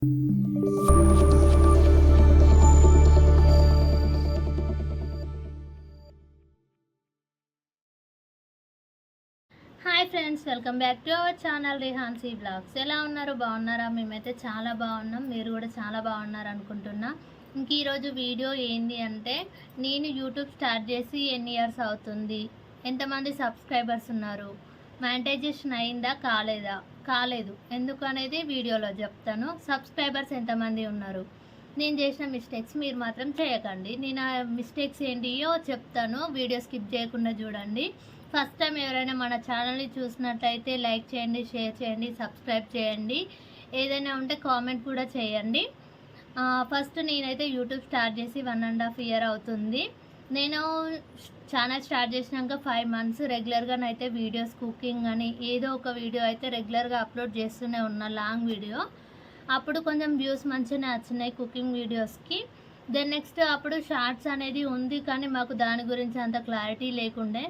Hi friends, welcome back to our channel Rihansi blogs. ఎలా ఉన్నారు? బాగున్నారా? మేమైతే చాలా బాగున్నాం. మీరు కూడా చాలా బాగున్నారు అనుకుంటున్నా. ఇంక ఈరోజు వీడియో ఏంటి అంటే, నేను యూట్యూబ్ స్టార్ట్ చేసి ఎన్ని ఇయర్స్ అవుతుంది, ఎంతమంది సబ్స్క్రైబర్స్ ఉన్నారు, మానిటైజేషన్ అయిందా కాలేదు ఎందుకు అనేది వీడియోలో చెప్తాను. సబ్స్క్రైబర్స్ ఎంతమంది ఉన్నారు, నేను చేసిన మిస్టేక్స్ మీరు మాత్రం చేయకండి. నేను ఆ మిస్టేక్స్ ఏంటియో చెప్తాను, వీడియో స్కిప్ చేయకుండా చూడండి. ఫస్ట్ టైం ఎవరైనా మన ఛానల్ని చూసినట్లయితే లైక్ చేయండి, షేర్ చేయండి, సబ్స్క్రైబ్ చేయండి. ఏదైనా ఉంటే కామెంట్ కూడా చేయండి. ఫస్ట్ నేనైతే యూట్యూబ్ స్టార్ట్ చేసి 1.5 ఇయర్ అవుతుంది. నేను ఛానల్ స్టార్ట్ చేసినాక 5 మంత్స్ రెగ్యులర్గానైతే వీడియోస్, కుకింగ్ అని ఏదో ఒక వీడియో అయితే రెగ్యులర్గా అప్లోడ్ చేస్తూనే ఉన్నా, లాంగ్ వీడియో. అప్పుడు కొంచెం వ్యూస్ మంచిగానే వచ్చినాయి కుకింగ్ వీడియోస్కి. దెన్ నెక్స్ట్ అప్పుడు షార్ట్స్ అనేది ఉంది, కానీ మాకు దాని గురించి అంత క్లారిటీ లేకుండే,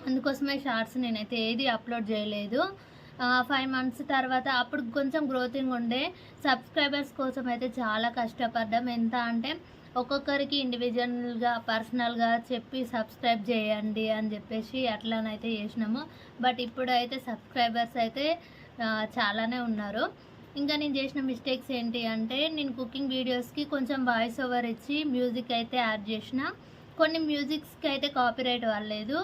అందుకోసమే షార్ట్స్ నేనైతే ఏది అప్లోడ్ చేయలేదు. 5 మంత్స్ తర్వాత అప్పుడు కొంచెం గ్రోతింగ్ ఉండే. సబ్స్క్రైబర్స్ కోసం అయితే చాలా కష్టపడ్డాం. ఎంత అంటే ఒక్కొక్కరికి ఇండివిజువల్గా పర్సనల్గా చెప్పి సబ్స్క్రైబ్ చేయండి అని చెప్పేసి అట్లానైతే చేసినాము. బట్ ఇప్పుడైతే సబ్స్క్రైబర్స్ అయితే చాలానే ఉన్నారు. ఇంకా నేను చేసిన మిస్టేక్స్ ఏంటి అంటే, నేను కుకింగ్ వీడియోస్కి కొంచెం వాయిస్ ఓవర్ ఇచ్చి మ్యూజిక్ అయితే యాడ్ చేసిన. కొన్ని మ్యూజిక్స్కి అయితే కాపీరైట్ పడలేదు,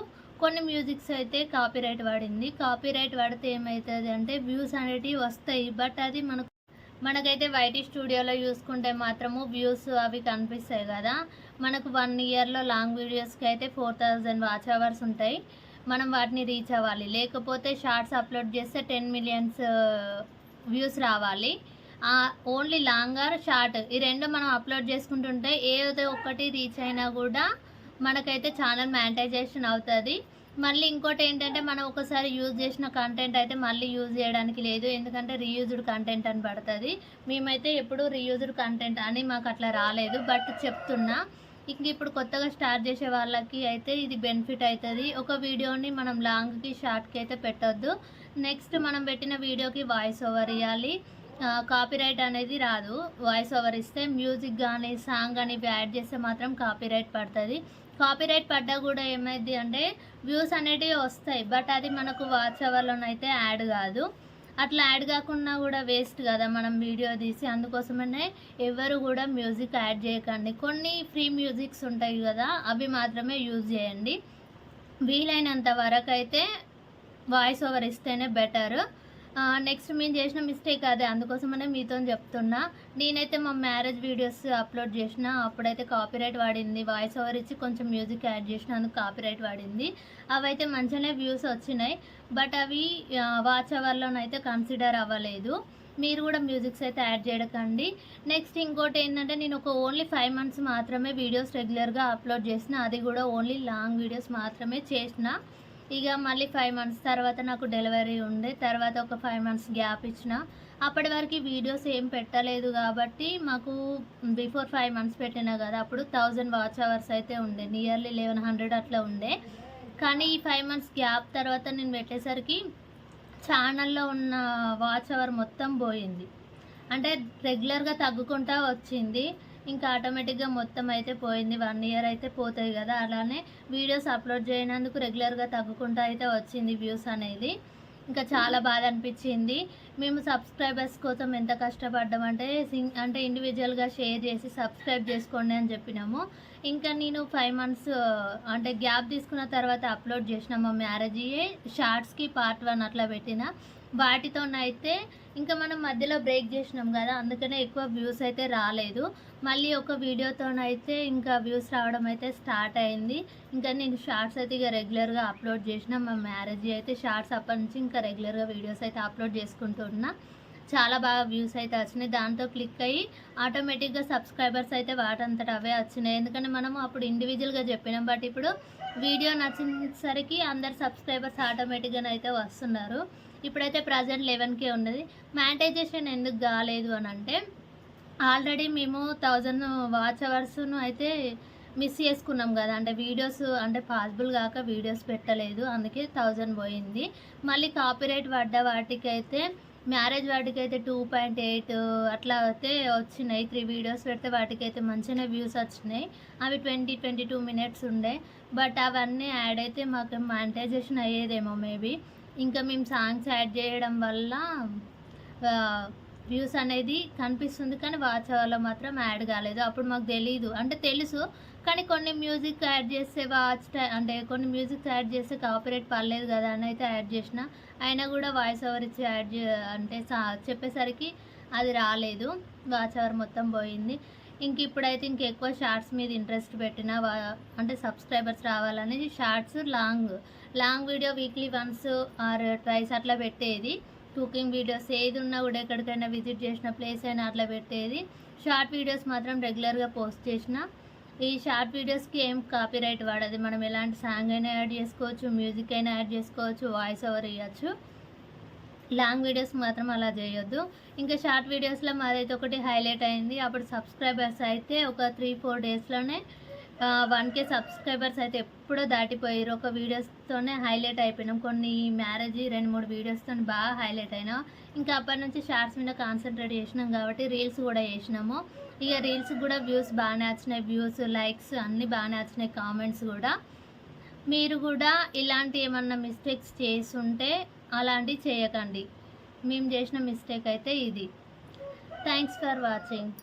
కొన్ని మ్యూజిక్స్ అయితే కాపీరైట్ పడింది. కాపీరైట్ పడితే ఏమవుతుంది అంటే వ్యూస్ అనేటివి వస్తాయి, బట్ అది మనకైతే వైటీ స్టూడియోలో చూసుకుంటే మాత్రము వ్యూస్ అవి కనిపిస్తాయి కదా. మనకు 1 ఇయర్లో లాంగ్ వీడియోస్కి అయితే 4000 వాచ్ అవర్స్ ఉంటాయి. మనం వాటిని రీచ్ అవ్వాలి, లేకపోతే షార్ట్స్ అప్లోడ్ చేస్తే 10 మిలియన్స్ వ్యూస్ రావాలి. ఓన్లీ లాంగ్ ఆర్ షార్ట్, ఈ రెండు మనం అప్లోడ్ చేసుకుంటుంటే ఏదో ఒకటి రీచ్ అయినా కూడా మనకైతే ఛానల్ మానిటైజేషన్ అవుతుంది. మళ్ళీ ఇంకోటి ఏంటంటే, మనం ఒకసారి యూజ్ చేసిన కంటెంట్ అయితే మళ్ళీ యూజ్ చేయడానికి లేదు, ఎందుకంటే రీయూజ్డ్ కంటెంట్ అని పడుతుంది. మేమైతే ఎప్పుడు రీయూజ్డ్ కంటెంట్ అని మాకు అట్లా రాలేదు, బట్ చెప్తున్నా. ఇంక ఇప్పుడు కొత్తగా స్టార్ట్ చేసే వాళ్ళకి అయితే ఇది బెనిఫిట్ అవుతుంది. ఒక వీడియోని మనం లాంగ్కి, షార్ట్కి అయితే పెట్టొద్దు. నెక్స్ట్ మనం పెట్టిన వీడియోకి వాయిస్ ఓవర్ ఇవ్వాలి. కాపీరైట్ అనేది రాదు. వాయిస్ ఓవర్ ఇస్తే మ్యూజిక్ కానీ, సాంగ్ కానీ యాడ్ చేస్తే మాత్రం కాపీరైట్ పడుతుంది. కాపీరైట్ పడ్డా కూడా ఏమైంది అంటే వ్యూస్ అనేటివి వస్తాయి, బట్ అది మనకు వాచ్ అవర్లోనైతే యాడ్ కాదు. అట్లా యాడ్ కాకుండా కూడా వేస్ట్ కదా మనం వీడియో తీసి. అందుకోసమనే ఎవరు కూడా మ్యూజిక్ యాడ్ చేయకండి. కొన్ని ఫ్రీ మ్యూజిక్స్ ఉంటాయి కదా, అవి మాత్రమే యూజ్ చేయండి. వీలైనంత వరకు అయితే వాయిస్ ఓవర్ ఇస్తేనే బెటర్. నెక్స్ట్ మేము చేసిన మిస్టేక్ అదే, అందుకోసమనే మీతో చెప్తున్నా. నేనైతే మా మ్యారేజ్ వీడియోస్ అప్లోడ్ చేసిన, అప్పుడైతే కాపీరైట్ వాడింది. వాయిస్ ఓవర్ ఇచ్చి కొంచెం మ్యూజిక్ యాడ్ చేసిన, అందుకు కాపీరైట్ వాడింది. అవైతే మంచిగానే వ్యూస్ వచ్చినాయి, బట్ అవి వాచ్ అవర్లోనైతే కన్సిడర్ అవ్వలేదు. మీరు కూడా మ్యూజిక్స్ అయితే యాడ్ చేయకండి. నెక్స్ట్ ఇంకోటి ఏంటంటే, నేను ఓన్లీ 5 మంత్స్ మాత్రమే వీడియోస్ రెగ్యులర్గా అప్లోడ్ చేసిన, అది కూడా ఓన్లీ లాంగ్ వీడియోస్ మాత్రమే చేసిన. ఇక మళ్ళీ 5 మంత్స్ తర్వాత నాకు డెలివరీ ఉండే, తర్వాత ఒక 5 మంత్స్ గ్యాప్ ఇచ్చిన. అప్పటి వరకు వీడియోస్ ఏం పెట్టలేదు కాబట్టి మాకు బిఫోర్ 5 మంత్స్ పెట్టినా కదా, అప్పుడు 1000 వాచ్ అవర్స్ అయితే ఉండే, నియర్లీ 1100 అట్లా ఉండే. కానీ ఈ 5 మంత్స్ గ్యాప్ తర్వాత నేను పెట్టేసరికి ఛానల్లో ఉన్న వాచ్ అవర్ మొత్తం పోయింది. అంటే రెగ్యులర్గా తగ్గుకుంటా వచ్చింది, ఇంకా ఆటోమేటిక్గా మొత్తం అయితే పోయింది. 1 ఇయర్ అయితే పోతాయి కదా, అలానే వీడియోస్ అప్లోడ్ చేయనందుకు రెగ్యులర్గా తగ్గుకుంటూ అయితే వచ్చింది వ్యూస్ అనేది. ఇంకా చాలా బాధ అనిపించింది. మేము సబ్స్క్రైబర్స్ కోసం ఎంత కష్టపడ్డామంటే, అంటే ఇండివిజువల్గా షేర్ చేసి సబ్స్క్రైబ్ చేసుకోండి అని చెప్పినాము. ఇంకా నేను 5 మంత్స్ అంటే గ్యాప్ తీసుకున్న తర్వాత అప్లోడ్ చేసిన మా మ్యారేజ్ షార్ట్స్కి పార్ట్ 1 అట్లా పెట్టిన. వాటితోనైతే ఇంకా మనం మధ్యలో బ్రేక్ చేసినాం కదా, అందుకనే ఎక్కువ వ్యూస్ అయితే రాలేదు. మళ్ళీ ఒక వీడియోతోనైతే ఇంకా వ్యూస్ రావడం అయితే స్టార్ట్ అయింది. ఇంకా నేను షార్ట్స్ అయితే ఇక రెగ్యులర్గా అప్లోడ్ చేసిన. మా మ్యారేజ్ అయితే షార్ట్స్ అప్పటి నుంచి ఇంకా రెగ్యులర్గా వీడియోస్ అయితే అప్లోడ్ చేసుకుంటున్నా. చాలా బాగా వ్యూస్ అయితే వచ్చినాయి. దాంతో క్లిక్ అయ్యి ఆటోమేటిక్గా సబ్స్క్రైబర్స్ అయితే వాటంతట అవే వచ్చినాయి, ఎందుకంటే మనము అప్పుడు ఇండివిజువల్గా చెప్పినాం. బట్ ఇప్పుడు వీడియో నచ్చేసరికి అందరు సబ్స్క్రైబర్స్ ఆటోమేటిక్గా అయితే వస్తున్నారు. ఇప్పుడైతే ప్రజెంట్ 11K ఉన్నది. మానిటైజేషన్ ఎందుకు కాలేదు అని అంటే, ఆల్రెడీ మేము 1000 వాచ్ అవర్స్ను అయితే మిస్ చేసుకున్నాం కదా, అంటే వీడియోస్ అంటే పాసిబుల్ కాక వీడియోస్ పెట్టలేదు, అందుకే 1000 పోయింది. మళ్ళీ కాపీరైట్ పడ్డ వాటికైతే మ్యారేజ్ వాటికైతే 2.8 అట్లా అయితే వచ్చినాయి. 3 వీడియోస్ పెడితే వాటికైతే మంచిగానే వ్యూస్ వచ్చినాయి. అవి 22 మినిట్స్ ఉండే. బట్ అవన్నీ యాడ్ అయితే మాకు మానిటైజేషన్ అయ్యేదేమో మేబీ. ఇంకా మేము సాంగ్స్ యాడ్ చేయడం వల్ల వ్యూస్ అనేది కనిపిస్తుంది, కానీ వాచ్ అవర్లో మాత్రం యాడ్ కాలేదు. అప్పుడు మాకు తెలీదు, అంటే తెలుసు కానీ కొన్ని మ్యూజిక్ యాడ్ చేస్తే అంటే కొన్ని మ్యూజిక్ యాడ్ చేస్తే కాపీరైట్ పర్లేదు కదా అని అయితే యాడ్ చేసిన. అయినా కూడా వాయిస్ ఓవర్ ఇచ్చి అంటే చెప్పేసరికి అది రాలేదు, వాచ్ అవర్ మొత్తం పోయింది. ఇప్పుడైతే ఇంకెక్కువ షార్ట్స్ మీద ఇంట్రెస్ట్ పెట్టిన, అంటే సబ్స్క్రైబర్స్ రావాలని shorts long video weekly once or twice అట్లా పెట్టేది. కుకింగ్ వీడియోస్ ఏది ఉన్నా కూడా ఎక్కడికైనా విజిట్ చేసిన ప్లేస్ అయినా అట్లా పెట్టేది. షార్ట్ వీడియోస్ మాత్రం రెగ్యులర్గా పోస్ట్ చేసిన. ఈ షార్ట్ వీడియోస్కి ఏం కాపీరైట్ వాడదు, మనం ఎలాంటి సాంగ్ అయినా యాడ్ చేసుకోవచ్చు, మ్యూజిక్ అయినా యాడ్ చేసుకోవచ్చు, వాయిస్ ఓవర్ ఇవ్వచ్చు. లాంగ్ వీడియోస్ మాత్రం అలా చేయొద్దు. ఇంకా షార్ట్ వీడియోస్లో మాదైతే ఒకటి హైలైట్ అయింది. అప్పుడు సబ్స్క్రైబర్స్ అయితే ఒక 3-4 డేస్లోనే 1K సబ్స్క్రైబర్స్ అయితే ఎప్పుడో దాటిపోయారు. ఒక వీడియోస్తోనే హైలైట్ అయిపోయినాం. కొన్ని మ్యారేజ్ 2-3 వీడియోస్తో బాగా హైలైట్ అయినా. ఇంకా అప్పటి నుంచి షార్ట్స్ మీద కాన్సన్ట్రేట్ చేసినాం కాబట్టి రీల్స్ కూడా చేసినాము. ఇక రీల్స్ కూడా వ్యూస్ బాగానే వచ్చినాయి, వ్యూస్ లైక్స్ అన్నీ బాగానే వచ్చినాయి, కామెంట్స్ కూడా. మీరు కూడా ఇలాంటి ఏమన్నా మిస్టేక్స్ చేసుంటే అలాంటివి చేయకండి. మేము చేసిన మిస్టేక్ అయితే ఇది. Thanks for watching.